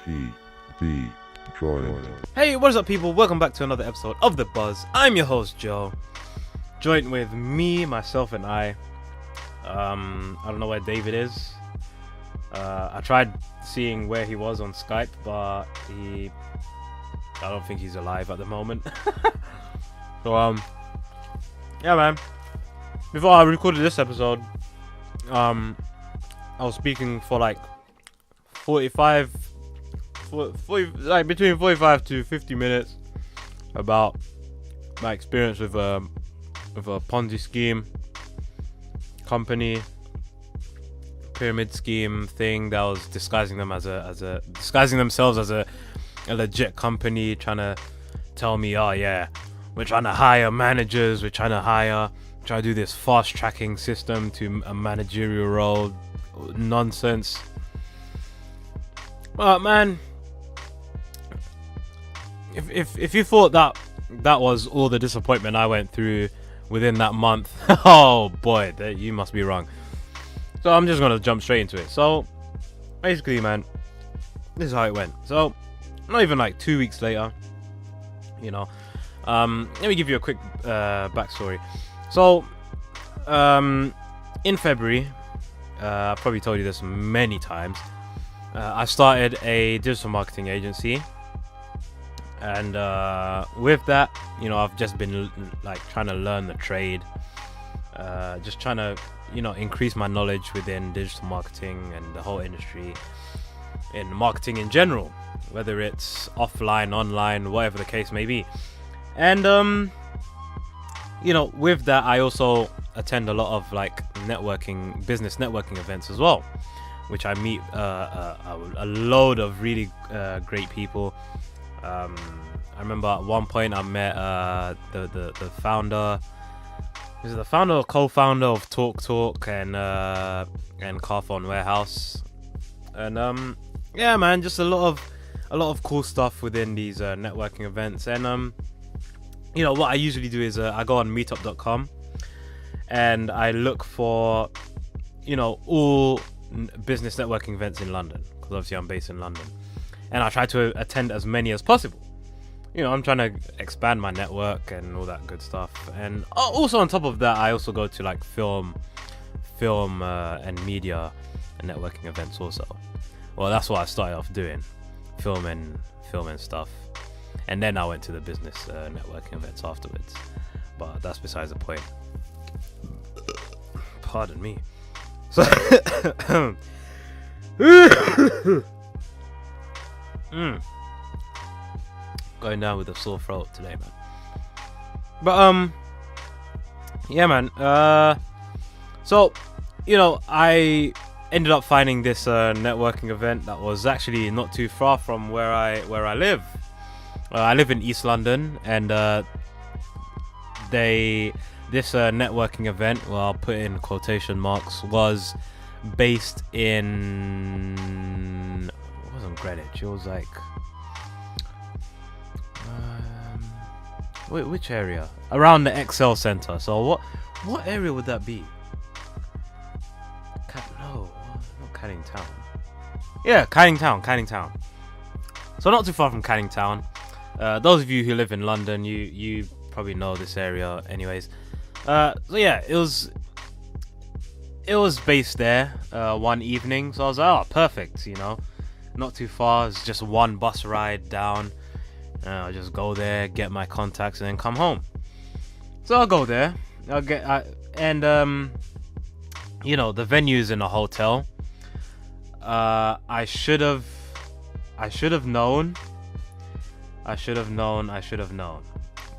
TD joined. Hey, what is up, people? Welcome back to another episode of The Buzz. I'm your host, Joe. Joined with me, myself, and I don't know where David is. I tried seeing where he was on Skype, but I don't think he's alive at the moment. So, yeah, man. Before I recorded this episode, I was speaking for like 40, like between 45 to 50 minutes about my experience with a Ponzi scheme company, pyramid scheme thing that was disguising themselves as a legit company, trying to tell me, oh yeah, we're trying to hire managers, trying to do this fast tracking system to a managerial role. Nonsense. But man, if you thought that was all the disappointment I went through within that month, oh boy, you must be wrong. So I'm just gonna jump straight into it. So basically, man, this is how it went. So not even like 2 weeks later, let me give you a quick backstory. So in February, I've probably told you this many times, I started a digital marketing agency. And with that, I've just been like trying to learn the trade, just trying to, increase my knowledge within digital marketing and the whole industry, in marketing in general, whether it's offline, online, whatever the case may be. And with that, I also attend a lot of like business networking events as well, which I meet a load of really great people. I remember at one point I met the founder. Is it the founder or co-founder of Talk and Carphone Warehouse? And yeah, man, just a lot of cool stuff within these networking events. And what I usually do is I go on meetup.com and I look for all business networking events in London, because obviously I'm based in London. And I try to attend as many as possible. I'm trying to expand my network and all that good stuff. And also on top of that, I also go to like film and media and networking events also. Well, that's what I started off doing, film and stuff. And then I went to the business networking events afterwards. But that's besides the point. Pardon me. So going down with a sore throat today, man. But yeah, man. So I ended up finding this networking event that was actually not too far from where I live. I live in East London, and this networking event, well, I'll put in quotation marks, was based in, it wasn't Greenwich, it was like which area? Around the Excel Center. So what area would that be? No, not Canning Town. Yeah, Canning Town. So not too far from Canning Town. Those of you who live in London, you probably know this area anyways. So yeah, it was based there one evening. So I was like, oh, perfect, not too far. It's just one bus ride down. I'll just go there, get my contacts, and then come home. So I'll go there. The venue's in a hotel. I should have known.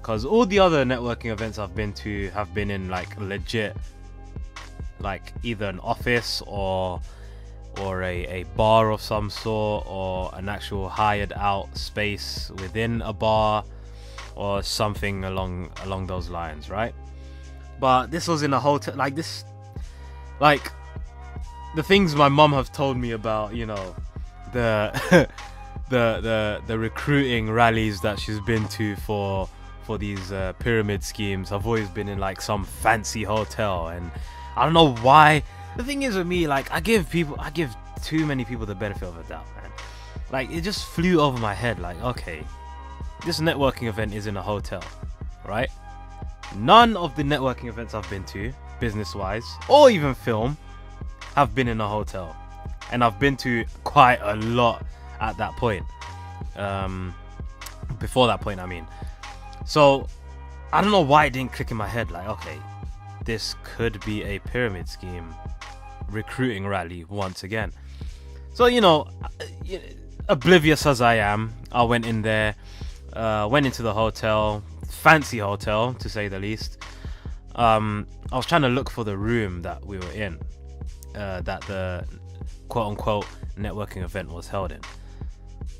Because all the other networking events I've been to have been in like legit, like either an office or a bar of some sort, or an actual hired out space within a bar, or something along those lines, right? But this was in a hotel, like this, like the things my mom have told me about, the the recruiting rallies that she's been to for these pyramid schemes have always been in like some fancy hotel, and I don't know why. The thing is with me, like I give too many people the benefit of the doubt, man. Like, it just flew over my head. Like, okay, this networking event is in a hotel, right? None of the networking events I've been to, business-wise, or even film, have been in a hotel. And I've been to quite a lot at that point. Before that point, I mean. So, I don't know why it didn't click in my head. Like, okay, this could be a pyramid scheme recruiting rally once again. So, oblivious as I am, I went in there, went into the hotel, fancy hotel to say the least. I was trying to look for the room that we were in, that the quote unquote networking event was held in.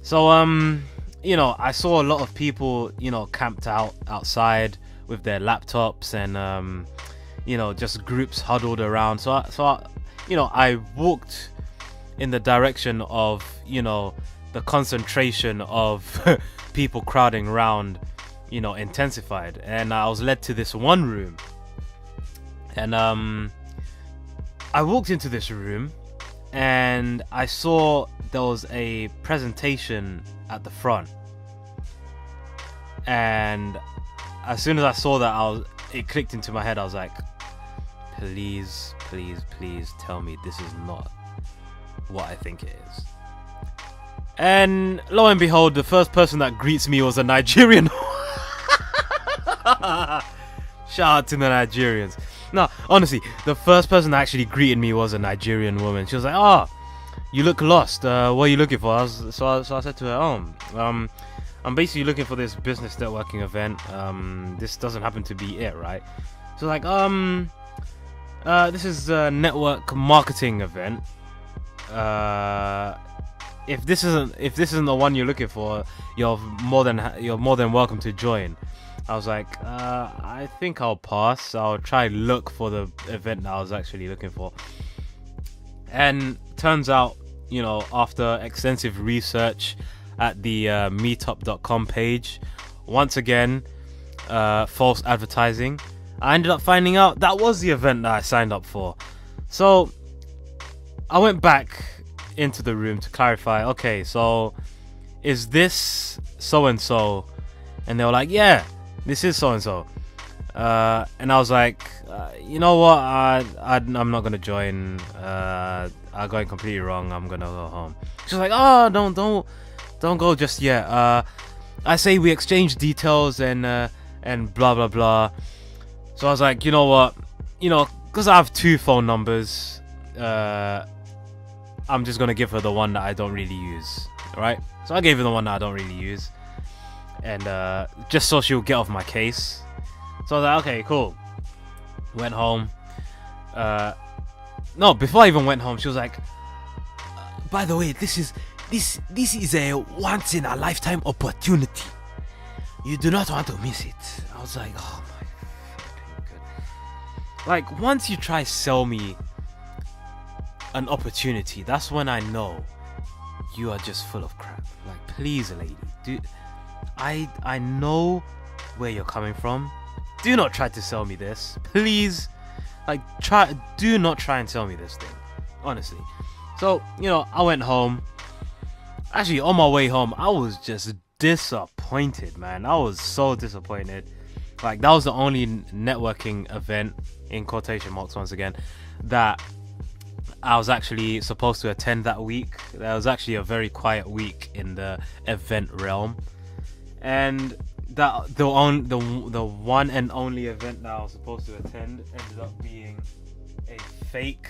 So, I saw a lot of people, camped outside with their laptops and, just groups huddled around. So I walked in the direction of, the concentration of people crowding around, intensified. And I was led to this one room. And I walked into this room and I saw there was a presentation at the front. And as soon as I saw that, it clicked into my head. I was like, please tell me this is not what I think it is. And lo and behold, the first person that greets me was a Nigerian. Shout out to the Nigerians. No, honestly, the first person that actually greeted me was a Nigerian woman. She was like, "Oh, you look lost. What are you looking for?" So I said to her, I'm basically looking for this business networking event. This doesn't happen to be it, right?" So like, this is a network marketing event. If this isn't the one you're looking for, you're more than welcome to join. I was like, I think I'll pass. I'll try look for the event that I was actually looking for. And turns out, after extensive research at the meetup.com page, once again, false advertising, I ended up finding out that was the event that I signed up for. So I went back into the room to clarify, okay, so is this so-and-so? And they were like, yeah, this is so-and-so. And I was like, you know what, I'm not gonna join. I got it completely wrong. I'm gonna go home. She was like, oh, don't go just yet. I say we exchange details and blah blah blah. So I was like, you know what, because I have 2 phone numbers, I'm just gonna give her the one that I don't really use, right? So I gave her the one that I don't really use, and just so she'll get off my case. So I was like, okay, cool. Went home. No, before I even went home, she was like, by the way, this is a once in a lifetime opportunity. You do not want to miss it. I was like, oh my fucking god. Like, once you try sell me an opportunity, that's when I know you are just full of crap. Like, please, lady, I know where you're coming from. Do not try to sell me this, please. Like, do not try and sell me this thing, honestly. So, I went home. Actually, on my way home, I was just disappointed, man. I was so disappointed. Like, that was the only networking event, in quotation marks once again, that I was actually supposed to attend that week. That was actually a very quiet week in the event realm, and that the one and only event that I was supposed to attend ended up being a fake,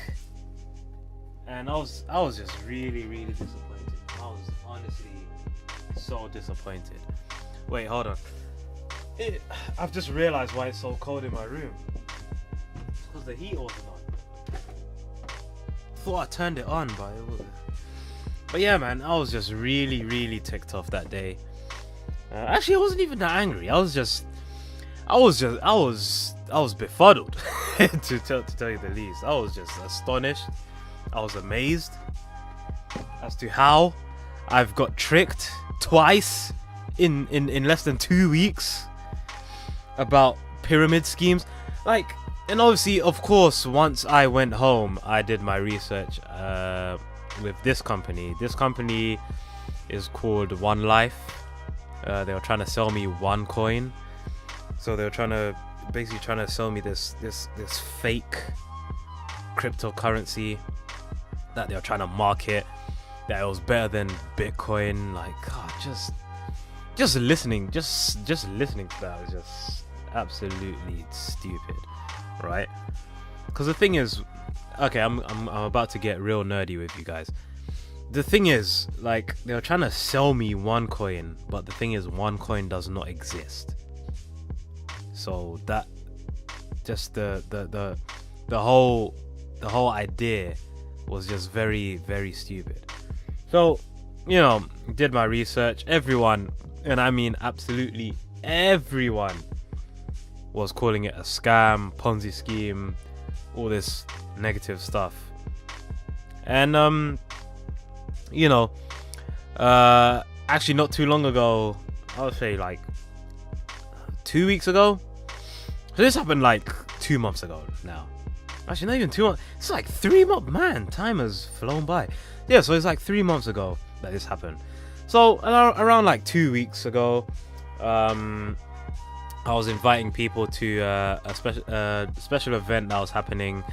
and I was just really disappointed. I was honestly so disappointed. Wait, hold on. I've just realized why it's so cold in my room. It's because the heat wasn't on. Thought I turned it on, but it wasn't. But yeah, man, I was just really ticked off that day. Actually, I wasn't even that angry. I was befuddled, to tell you the least. I was just astonished. I was amazed as to how I've got tricked twice in less than 2 weeks about pyramid schemes. Like, and obviously, of course, once I went home, I did my research with this company. This company is called One Life. They were trying to sell me one coin. So they were basically trying to sell me this fake cryptocurrency that they were trying to market, that it was better than Bitcoin. Like, God, just listening to that was just absolutely stupid, right? Because the thing is, okay, I'm about to get real nerdy with you guys. The thing is, like, they were trying to sell me one coin, but the thing is, one coin does not exist. So that just the whole idea was just very, very stupid. So, you know, did my research. Everyone, and I mean absolutely everyone, was calling it a scam, Ponzi scheme, all this negative stuff. And you know, actually not too long ago, I would say like 2 weeks ago. So this happened like 2 months ago now. Actually, not even 2 months. It's like 3 months. Man, time has flown by. Yeah, so it's like 3 months ago that this happened. So around like 2 weeks ago, I was inviting people to a special event that was happening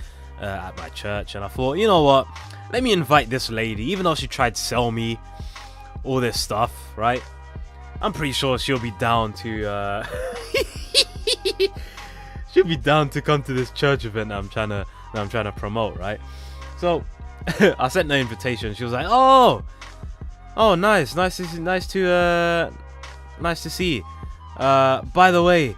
at my church, and I thought, you know what? Let me invite this lady, even though she tried to sell me all this stuff, right? I'm pretty sure she'll be down to she'll be down to come to this church event that I'm trying to promote, right? So I sent the invitation. She was like, "Oh, nice to see. By the way,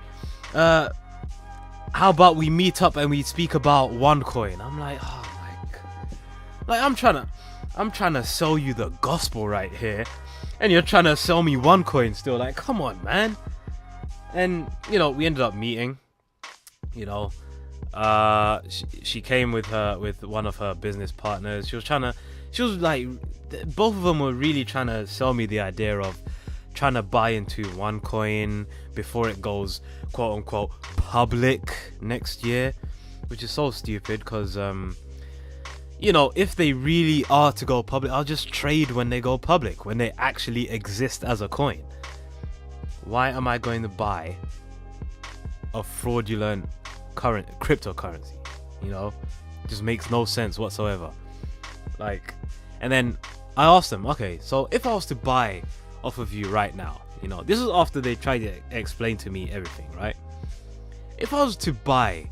how about we meet up and we speak about OneCoin?" I'm like, oh my God. Like, I'm trying to sell you the gospel right here, and you're trying to sell me OneCoin still. Like, come on, man. And you know, we ended up meeting. You know, she came with one of her business partners. She was like, both of them were really trying to sell me the idea of trying to buy into OneCoin before it goes quote unquote public next year, which is so stupid because you know, if they really are to go public, I'll just trade when they go public, when they actually exist as a coin. Why am I going to buy a fraudulent current cryptocurrency? You know, it just makes no sense whatsoever. Like, and then I asked them, okay, so if I was to buy off of you right now, you know, this is after they tried to explain to me everything, right? If I was to buy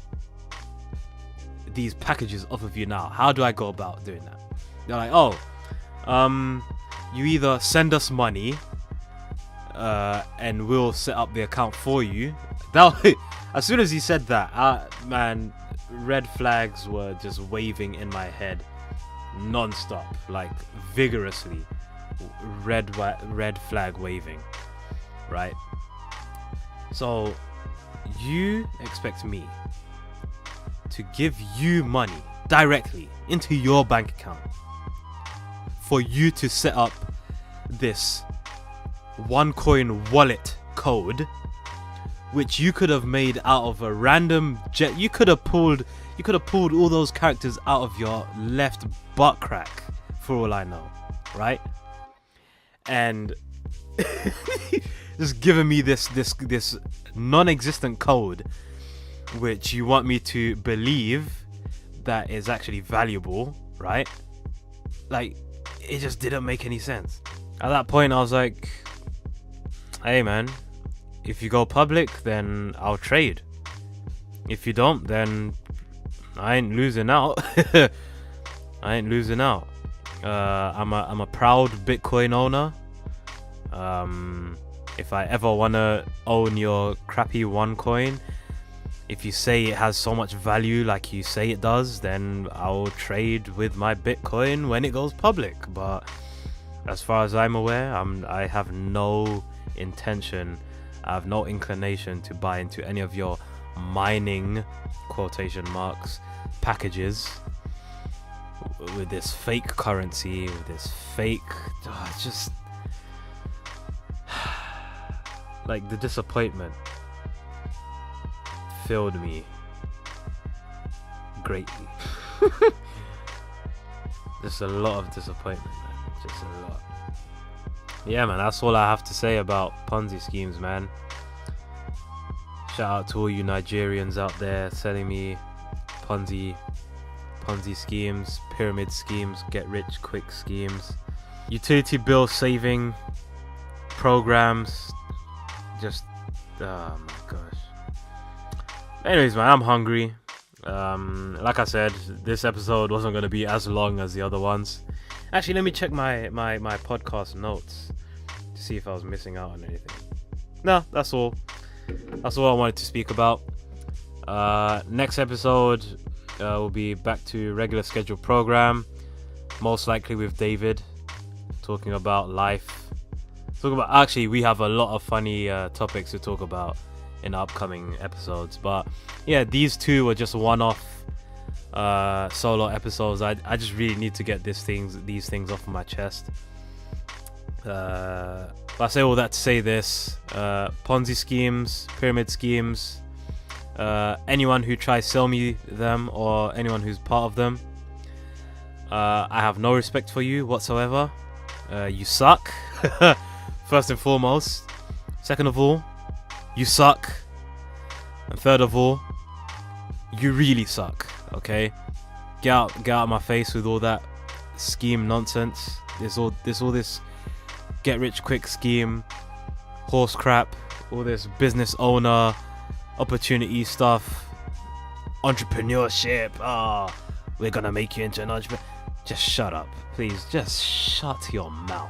these packages off of you now, how do I go about doing that? They're like, oh, you either send us money and we'll set up the account for you. That as soon as he said that, man, red flags were just waving in my head non-stop, like vigorously. Red flag waving, right? So you expect me to give you money directly into your bank account for you to set up this OneCoin wallet code, which you could have made out of a random jet. You could have pulled all those characters out of your left butt crack, for all I know, right? And just giving me this non-existent code, which you want me to believe that is actually valuable, right? Like, it just didn't make any sense. At that point, I was like, hey man, if you go public, then I'll trade. If you don't, then I ain't losing out. I ain't losing out. I'm a proud Bitcoin owner. If I ever wanna own your crappy OneCoin, if you say it has so much value like you say it does, then I'll trade with my Bitcoin when it goes public. But as far as I'm aware, I have no intention, I have no inclination to buy into any of your mining, quotation marks, packages with this fake currency, with this fake, it's just like the disappointment filled me greatly. Just a lot of disappointment, man. Just a lot. Yeah, man, that's all I have to say about Ponzi schemes, man. Shout out to all you Nigerians out there selling me Ponzi schemes, pyramid schemes, get rich quick schemes, utility bill saving programs. Just, oh my gosh. Anyways, man, I'm hungry. Like I said, this episode wasn't going to be as long as the other ones. Actually, let me check my podcast notes to see if I was missing out on anything. No, that's all. That's all I wanted to speak about. Next episode will be back to regular scheduled program, most likely with David, talking about life. Actually, we have a lot of funny topics to talk about in the upcoming episodes. But yeah, these two were just one-off solo episodes. I just really need to get these things off of my chest. But I say all that to say this: Ponzi schemes, pyramid schemes. Anyone who tries to sell me them or anyone who's part of them, I have no respect for you whatsoever. You suck. First and foremost. Second of all, you suck. And third of all, you really suck. Okay, get out of my face with all that scheme nonsense. There's all this get rich quick scheme, horse crap, all this business owner opportunity stuff, entrepreneurship. We're gonna make you into an entrepreneur. Just shut up, please. Just shut your mouth.